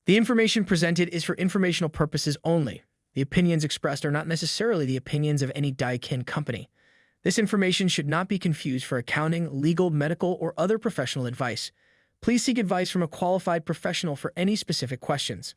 The information presented is for informational purposes only. The opinions expressed are not necessarily the opinions of any Daikin company. This information should not be confused for accounting, legal, medical, or other professional advice. Please seek advice from a qualified professional for any specific questions.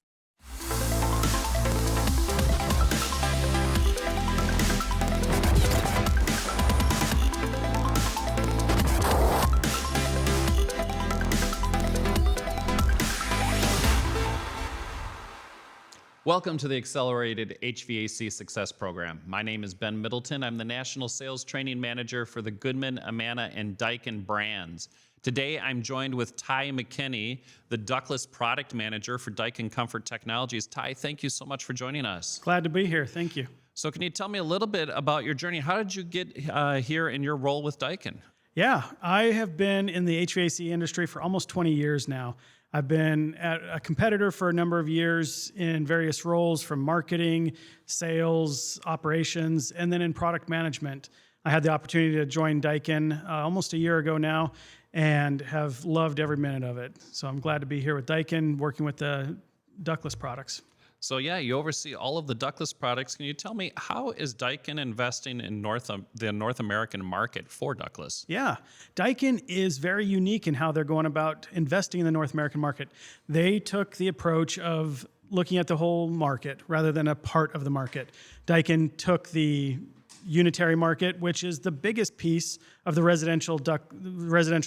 Welcome to the Accelerated HVAC Success Program. My name is Ben Middleton. I'm the National Sales Training Manager for the Goodman, Amana, and Daikin Brands. Today, I'm joined with Tai McKinney, the Ductless Product Manager for Daikin Comfort Technologies. Tai, thank you so much for joining us. Glad to be here. Thank you. So can you tell me a little bit about your journey? How did you get here in your role with Daikin? Yeah, I have been in the HVAC industry for almost 20 years now. I've been at a competitor for a number of years in various roles, from marketing, sales, operations, and then in product management. I had the opportunity to join Daikin almost a year ago now and have loved every minute of it. So I'm glad to be here with Daikin, working with the Ductless products. So yeah, you oversee all of the ductless products. Can you tell me, how is Daikin investing in the North American market for ductless? Yeah, Daikin is very unique in how they're going about investing in the North American market. They took the approach of looking at the whole market rather than a part of the market. Daikin took the unitary market, which is the biggest piece of the residential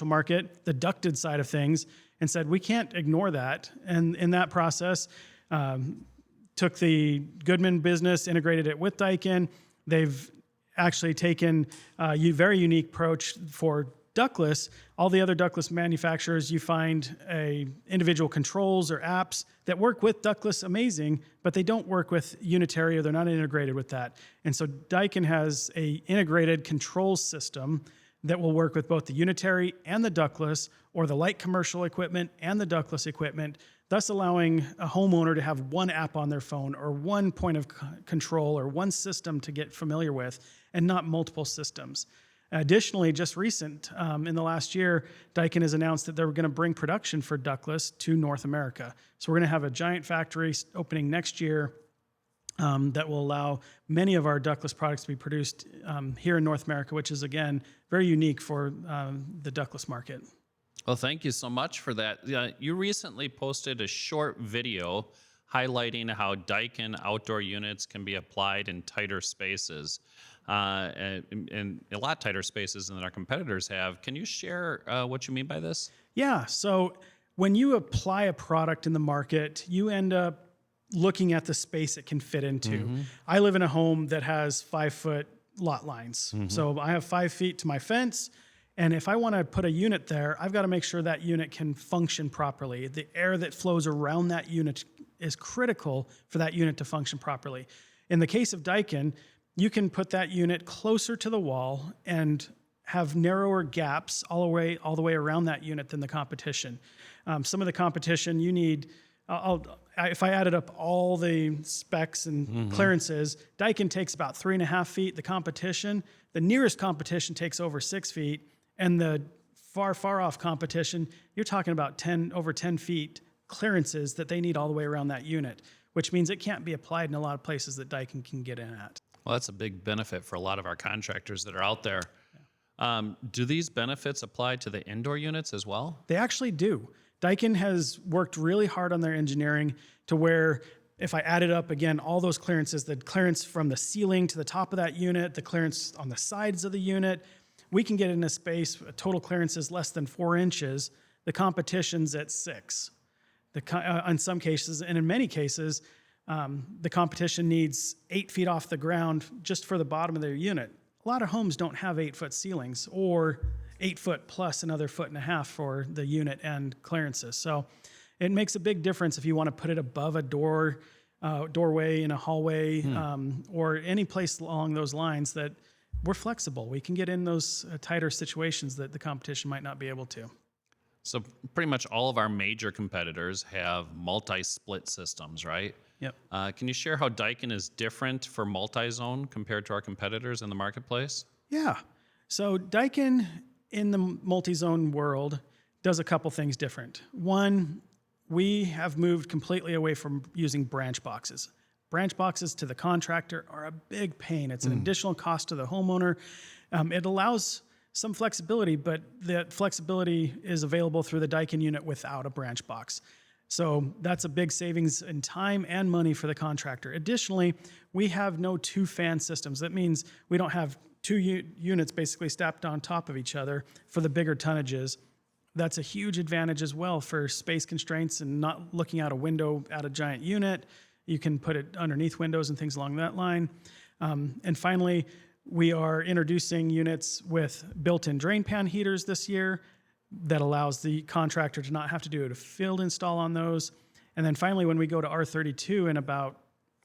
market, the ducted side of things, and said, we can't ignore that. And in that process, took the Goodman business, integrated it with Daikin. They've actually taken a very unique approach for ductless. All the other ductless manufacturers, you find individual controls or apps that work with ductless amazing, but they don't work with unitary, or they're not integrated with that. And so Daikin has a integrated control system that will work with both the unitary and the ductless, or the light commercial equipment and the ductless equipment, thus allowing a homeowner to have one app on their phone, or one point of control, or one system to get familiar with, and not multiple systems. Additionally, just in the last year, Daikin has announced that they're going to bring production for ductless to North America. So we're going to have a giant factory opening next year that will allow many of our ductless products to be produced here in North America, which is, again, very unique for the ductless market. Well, thank you so much for that. You recently posted a short video highlighting how Daikin outdoor units can be applied in tighter spaces, and a lot tighter spaces than our competitors have. Can you share what you mean by this? Yeah, so when you apply a product in the market, you end up looking at the space it can fit into. Mm-hmm. I live in a home that has 5-foot lot lines. Mm-hmm. So I have 5 feet to my fence. And if I want to put a unit there, I've got to make sure that unit can function properly. The air that flows around that unit is critical for that unit to function properly. In the case of Daikin, you can put that unit closer to the wall and have narrower gaps all the way around that unit than the competition. Some of the competition you need, if I added up all the specs and clearances, Daikin takes about 3.5 feet. The nearest competition takes over 6 feet. And the far off competition, you're talking about over 10 feet clearances that they need all the way around that unit, which means it can't be applied in a lot of places that Daikin can get in at. Well, that's a big benefit for a lot of our contractors that are out there. Yeah. Do these benefits apply to the indoor units as well? They actually do. Daikin has worked really hard on their engineering to where, if I added up, again, all those clearances, the clearance from the ceiling to the top of that unit, the clearance on the sides of the unit, we can get in a space, a total clearance is less than 4 inches. The competition's at 6. In some cases, and in many cases, the competition needs 8 feet off the ground just for the bottom of their unit. A lot of homes don't have 8-foot ceilings, or 8 foot plus another 1.5 feet for the unit and clearances. So it makes a big difference if you want to put it above a doorway in a hallway, or any place along those lines that we're flexible. We can get in those tighter situations that the competition might not be able to. So pretty much all of our major competitors have multi-split systems, right? Yep. Can you share how Daikin is different for multi-zone compared to our competitors in the marketplace? Yeah. So Daikin in the multi-zone world does a couple things different. One, we have moved completely away from using branch boxes. Branch boxes to the contractor are a big pain. It's an additional cost to the homeowner. It allows some flexibility, but that flexibility is available through the Daikin unit without a branch box. So that's a big savings in time and money for the contractor. Additionally, we have no two-fan systems. That means we don't have two units basically stacked on top of each other for the bigger tonnages. That's a huge advantage as well for space constraints and not looking out a window at a giant unit. You can put it underneath windows and things along that line. And finally, we are introducing units with built-in drain pan heaters this year that allows the contractor to not have to do a field install on those. And then finally, when we go to R32 in about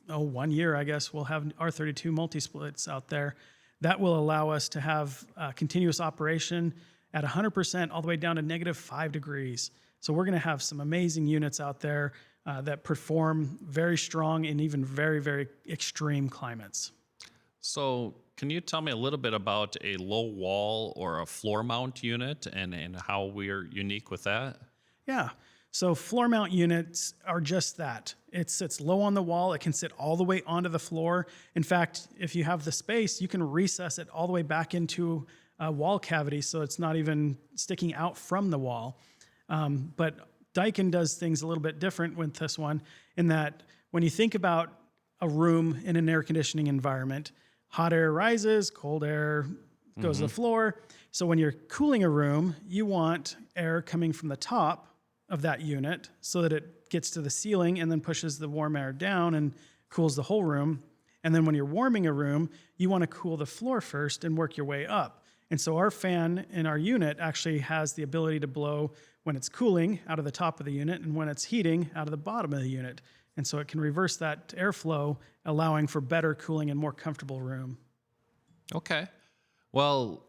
1 year, I guess, we'll have R32 multi-splits out there. That will allow us to have continuous operation at 100% all the way down to -5 degrees. So we're going to have some amazing units out there that perform very strong in even very, very extreme climates. So can you tell me a little bit about a low wall or a floor mount unit and how we're unique with that? Yeah. So floor mount units are just that. It sits low on the wall. It can sit all the way onto the floor. In fact, if you have the space, you can recess it all the way back into a wall cavity so it's not even sticking out from the wall. But Daikin does things a little bit different with this one in that when you think about a room in an air conditioning environment, hot air rises, cold air goes to the floor. So when you're cooling a room, you want air coming from the top of that unit so that it gets to the ceiling and then pushes the warm air down and cools the whole room. And then when you're warming a room, you want to cool the floor first and work your way up. And so our fan in our unit actually has the ability to blow when it's cooling out of the top of the unit and when it's heating out of the bottom of the unit. And so it can reverse that airflow, allowing for better cooling and more comfortable room. Okay. Well,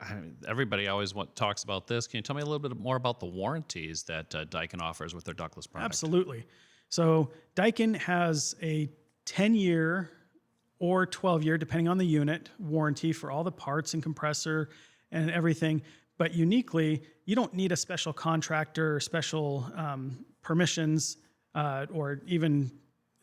everybody always talks about this. Can you tell me a little bit more about the warranties that Daikin offers with their ductless product? Absolutely. So Daikin has a 10-year or 12-year, depending on the unit, warranty for all the parts and compressor and everything. But uniquely, you don't need a special contractor or special permissions or even,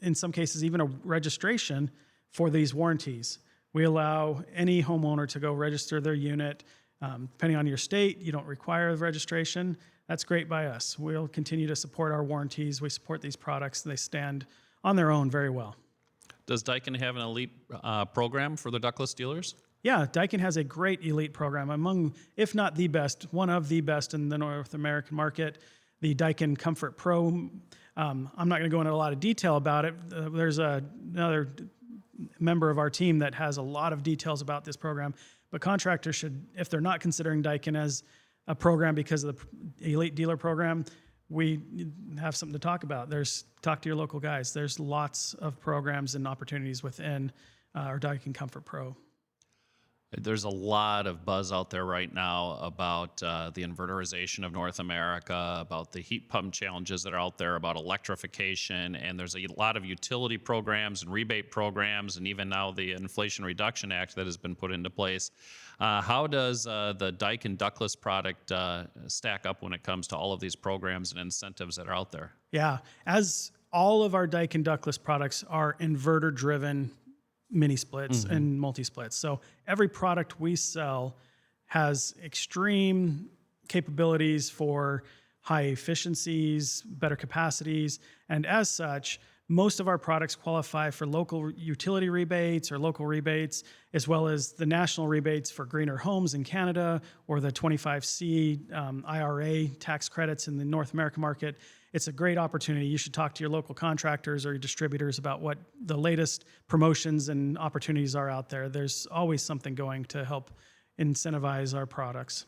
in some cases, even a registration for these warranties. We allow any homeowner to go register their unit. Depending on your state, you don't require the registration. That's great by us. We'll continue to support our warranties. We support these products. They stand on their own very well. Does Daikin have an elite program for the ductless dealers? Yeah, Daikin has a great elite program, among, if not the best, one of the best in the North American market, the Daikin Comfort Pro. I'm not going to go into a lot of detail about it. There's another member of our team that has a lot of details about this program, but contractors should, if they're not considering Daikin as a program because of the elite dealer program, we have something to talk about. Talk to your local guys. There's lots of programs and opportunities within our Daikin Comfort Pro. There's a lot of buzz out there right now about the inverterization of North America, about the heat pump challenges that are out there, about electrification, and there's a lot of utility programs and rebate programs, and even now the Inflation Reduction Act that has been put into place. How does the Daikin ductless product stack up when it comes to all of these programs and incentives that are out there? Yeah, as all of our Daikin ductless products are inverter-driven mini splits and multi splits. So every product we sell has extreme capabilities for high efficiencies, better capacities, and as such, most of our products qualify for local utility rebates or local rebates, as well as the national rebates for greener homes in Canada or the 25C IRA tax credits in the North American market. It's a great opportunity. You should talk to your local contractors or your distributors about what the latest promotions and opportunities are out there. There's always something going to help incentivize our products.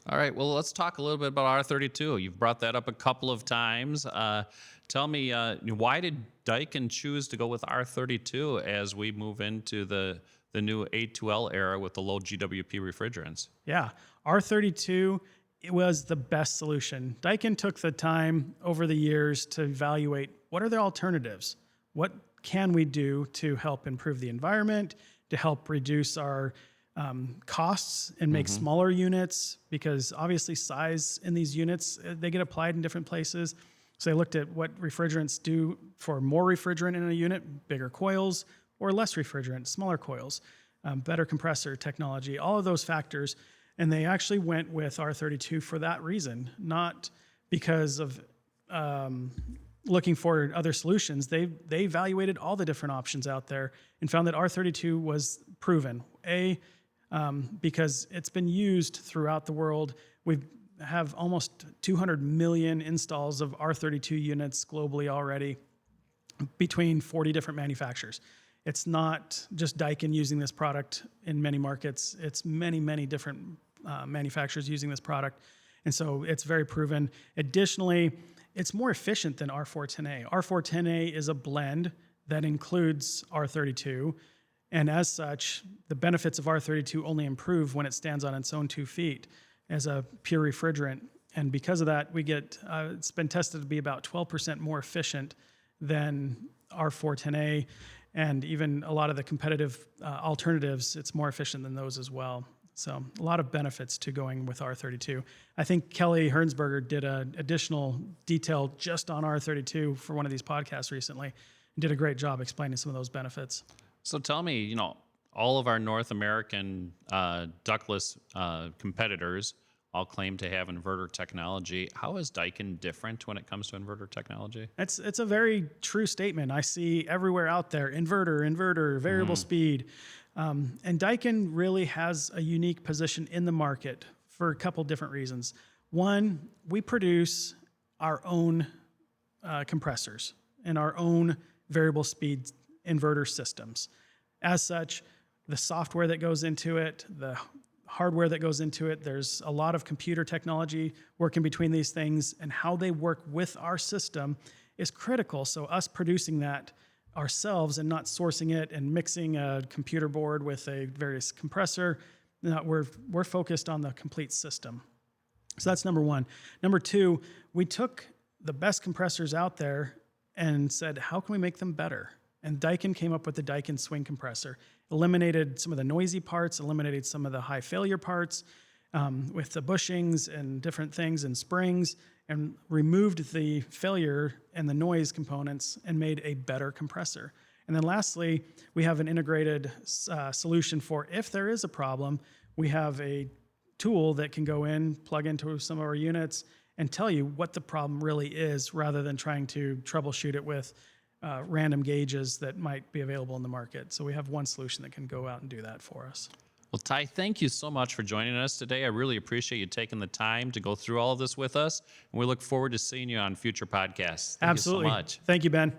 All right, well, let's talk a little bit about R32. You've brought that up a couple of times. Tell me, why did Daikin choose to go with R32 as we move into the new A2L era with the low GWP refrigerants? Yeah, R32, it was the best solution. Daikin took the time over the years to evaluate what are the alternatives? What can we do to help improve the environment, to help reduce our costs and make smaller units, because obviously size in these units, they get applied in different places. So they looked at what refrigerants do for more refrigerant in a unit, bigger coils, or less refrigerant, smaller coils, better compressor technology, all of those factors. And they actually went with R32 for that reason, not because of looking for other solutions. They evaluated all the different options out there and found that R32 was proven. Because it's been used throughout the world. We have almost 200 million installs of R32 units globally already between 40 different manufacturers. It's not just Daikin using this product in many markets. It's many, many different manufacturers using this product. And so it's very proven. Additionally, it's more efficient than R410A. R410A is a blend that includes R32. And as such, the benefits of R32 only improve when it stands on its own 2 feet as a pure refrigerant. And because of that, we get, it's been tested to be about 12% more efficient than R410A. And even a lot of the competitive alternatives, it's more efficient than those as well. So a lot of benefits to going with R32. I think Kelly Hernsberger did an additional detail just on R32 for one of these podcasts recently and did a great job explaining some of those benefits. So tell me, all of our North American ductless competitors all claim to have inverter technology. How is Daikin different when it comes to inverter technology? It's a very true statement. I see everywhere out there, inverter, variable speed. And Daikin really has a unique position in the market for a couple different reasons. One, we produce our own compressors and our own variable speed inverter systems. As such, the software that goes into it, the hardware that goes into it, there's a lot of computer technology working between these things, and how they work with our system is critical. So us producing that ourselves and not sourcing it and mixing a computer board with a various compressor, we're focused on the complete system. So that's number one. Number two, we took the best compressors out there and said, how can we make them better? And Daikin came up with the Daikin swing compressor, eliminated some of the noisy parts, eliminated some of the high failure parts with the bushings and different things and springs, and removed the failure and the noise components and made a better compressor. And then lastly, we have an integrated solution for if there is a problem, we have a tool that can go in, plug into some of our units, and tell you what the problem really is, rather than trying to troubleshoot it with random gauges that might be available in the market. So we have one solution that can go out and do that for us. Well, Tai, thank you so much for joining us today. I really appreciate you taking the time to go through all of this with us, and we look forward to seeing you on future podcasts. Thank Absolutely. you so much. Thank you, Ben.